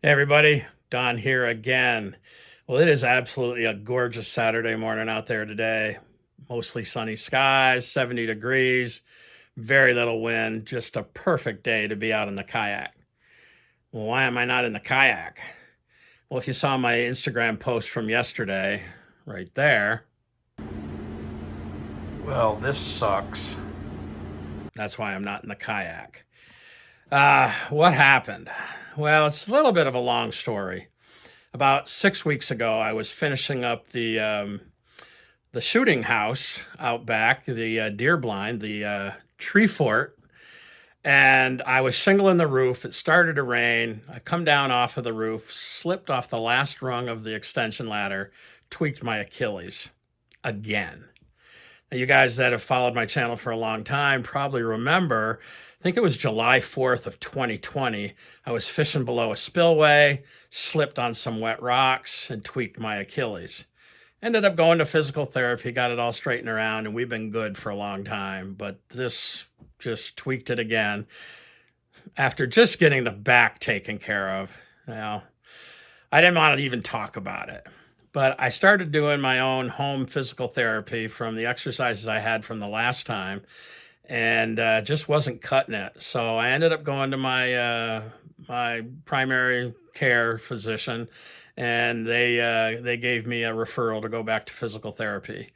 Hey everybody, Don here again. Well, it is absolutely a gorgeous Saturday morning out there today. Mostly sunny skies, 70 degrees, very little wind, just a perfect day to be out in the kayak. Well, why am I not in the kayak? Well, if you saw my Instagram post from yesterday, right there, well, this sucks. That's why I'm not in the kayak. What happened? Well, it's a little bit of a long story. About 6 weeks ago, I was finishing up the shooting house out back, the deer blind, the tree fort, and I was shingling the roof. It started to rain. I come down off of the roof, slipped off the last rung of the extension ladder, tweaked my Achilles again. Now, you guys that have followed my channel for a long time probably remember, I think it was July 4th of 2020. I was fishing below a spillway, slipped on some wet rocks, and tweaked my Achilles. Ended up going to physical therapy, got it all straightened around, and we've been good for a long time. But this just tweaked it again after just getting the back taken care of. Well, I didn't want to even talk about it. But I started doing my own home physical therapy from the exercises I had from the last time, and just wasn't cutting it. So I ended up going to my primary care physician, and they gave me a referral to go back to physical therapy.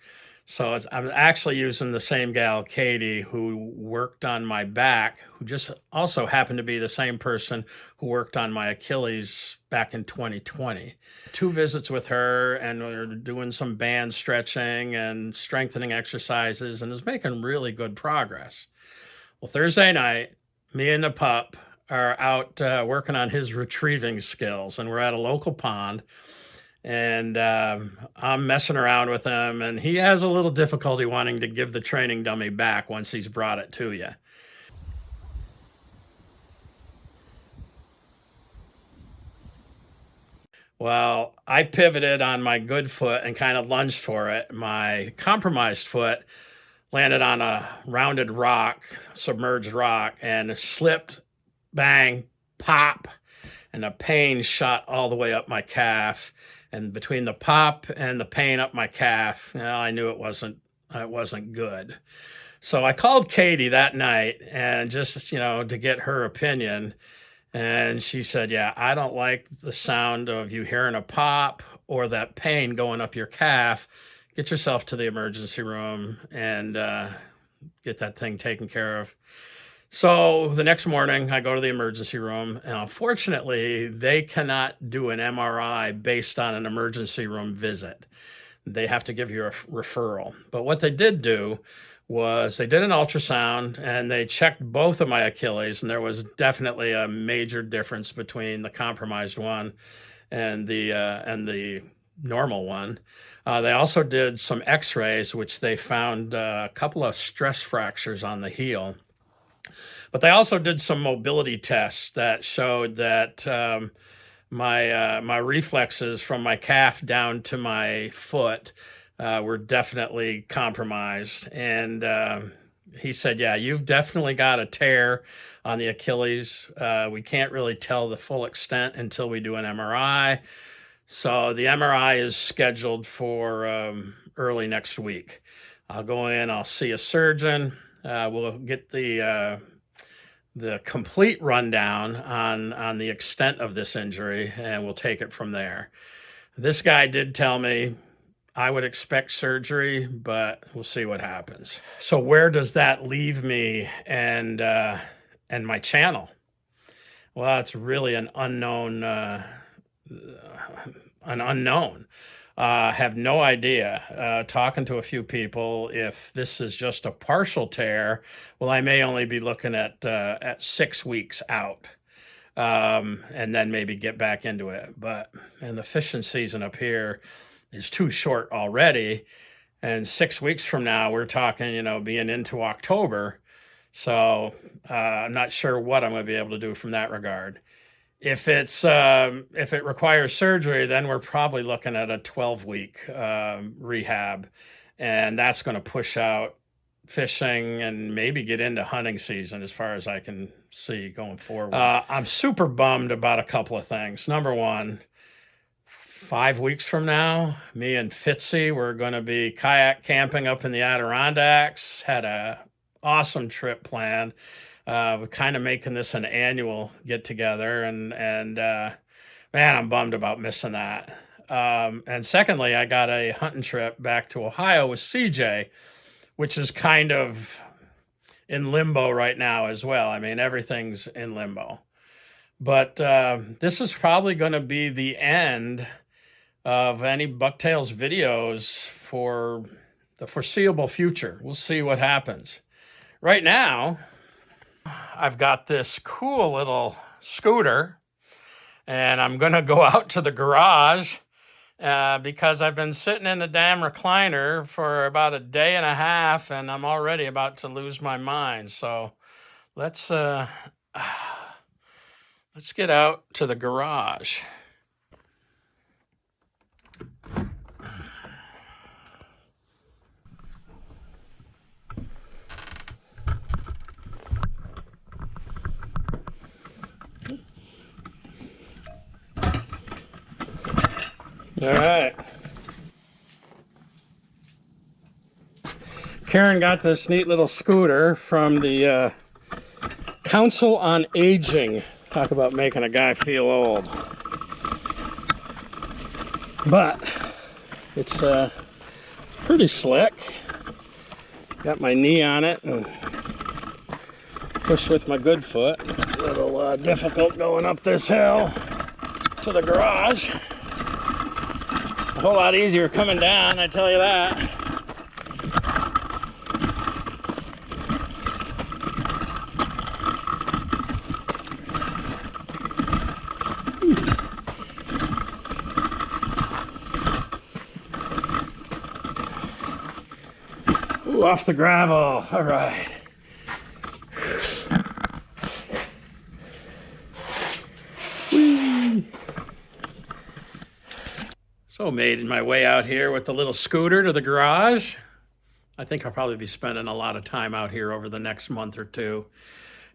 So I'm actually using the same gal, Katie, who worked on my back, who just also happened to be the same person who worked on my Achilles back in 2020. 2 visits with her, and we're doing some band stretching and strengthening exercises, and is making really good progress. Well, Thursday night, me and the pup are out working on his retrieving skills, and we're at a local pond, and I'm messing around with him, and he has a little difficulty wanting to give the training dummy back once he's brought it to you. Well, I pivoted on my good foot and kind of lunged for it. My compromised foot landed on a rounded rock, submerged rock, and slipped, bang, pop, and the pain shot all the way up my calf. And between the pop and the pain up my calf, well, I knew it wasn't good. So I called Katie that night and just, to get her opinion. And she said, yeah, I don't like the sound of you hearing a pop or that pain going up your calf. Get yourself to the emergency room and get that thing taken care of. So the next morning, I go to the emergency room, and unfortunately, they cannot do an MRI based on an emergency room visit. They have to give you a referral. But what they did do was they did an ultrasound, and they checked both of my Achilles, and there was definitely a major difference between the compromised one and the normal one. They also did some X-rays, which they found a couple of stress fractures on the heel. But they also did some mobility tests that showed that my reflexes from my calf down to my foot were definitely compromised. And he said, yeah, you've definitely got a tear on the Achilles. We can't really tell the full extent until we do an MRI. So the MRI is scheduled for early next week. I'll go in, I'll see a surgeon. We'll get the complete rundown on the extent of this injury, and we'll take it from there. This guy did tell me I would expect surgery, but we'll see what happens. So where does that leave me and my channel? Well, it's really an unknown. Have no idea. Talking to a few people, if this is just a partial tear, well, I may only be looking at 6 weeks out, and then maybe get back into it. And the fishing season up here is too short already, and 6 weeks from now, we're talking, being into October. So I'm not sure what I'm going to be able to do from that regard. If it requires surgery, then we're probably looking at a 12-week rehab, and that's going to push out fishing and maybe get into hunting season as far as I can see going forward. I'm super bummed about a couple of things. Number one, 5 weeks from now, me and Fitzy, we're going to be kayak camping up in the Adirondacks. Had a awesome trip planned. We're kind of making this an annual get together, and man, I'm bummed about missing that. And secondly, I got a hunting trip back to Ohio with CJ, which is kind of in limbo right now as well. I mean, everything's in limbo. But this is probably going to be the end of any Bucktails videos for the foreseeable future. We'll see what happens. Right now, I've got this cool little scooter, and I'm going to go out to the garage because I've been sitting in the damn recliner for about a day and a half, and I'm already about to lose my mind. So let's get out to the garage. All right. Karen got this neat little scooter from the Council on Aging. Talk about making a guy feel old. But it's pretty slick. Got my knee on it and push with my good foot. A little difficult going up this hill to the garage. A whole lot easier coming down, I tell you that. Ooh, off the gravel. All right. Whee. So made my way out here with the little scooter to the garage. I think I'll probably be spending a lot of time out here over the next month or two,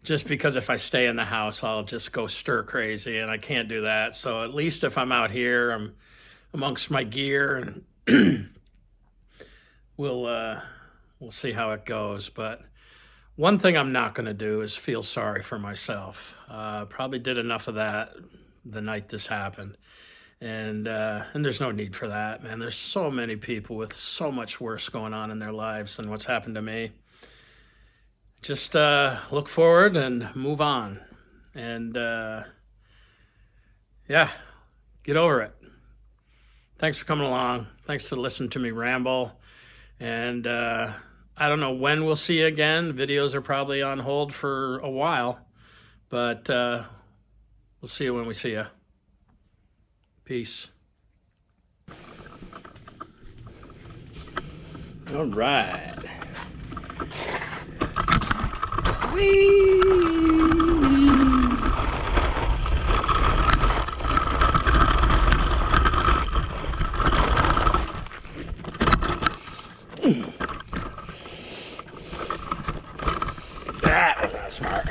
just because if I stay in the house, I'll just go stir crazy, and I can't do that. So at least if I'm out here, I'm amongst my gear, and we'll see how it goes. But one thing I'm not going to do is feel sorry for myself. Probably did enough of that the night this happened. And there's no need for that, man. There's so many people with so much worse going on in their lives than what's happened to me. Just look forward and move on. And yeah, get over it. Thanks for coming along. Thanks for listening to me ramble. And I don't know when we'll see you again. Videos are probably on hold for a while. But we'll see you when we see you. Peace. All right. Whee! That was not smart.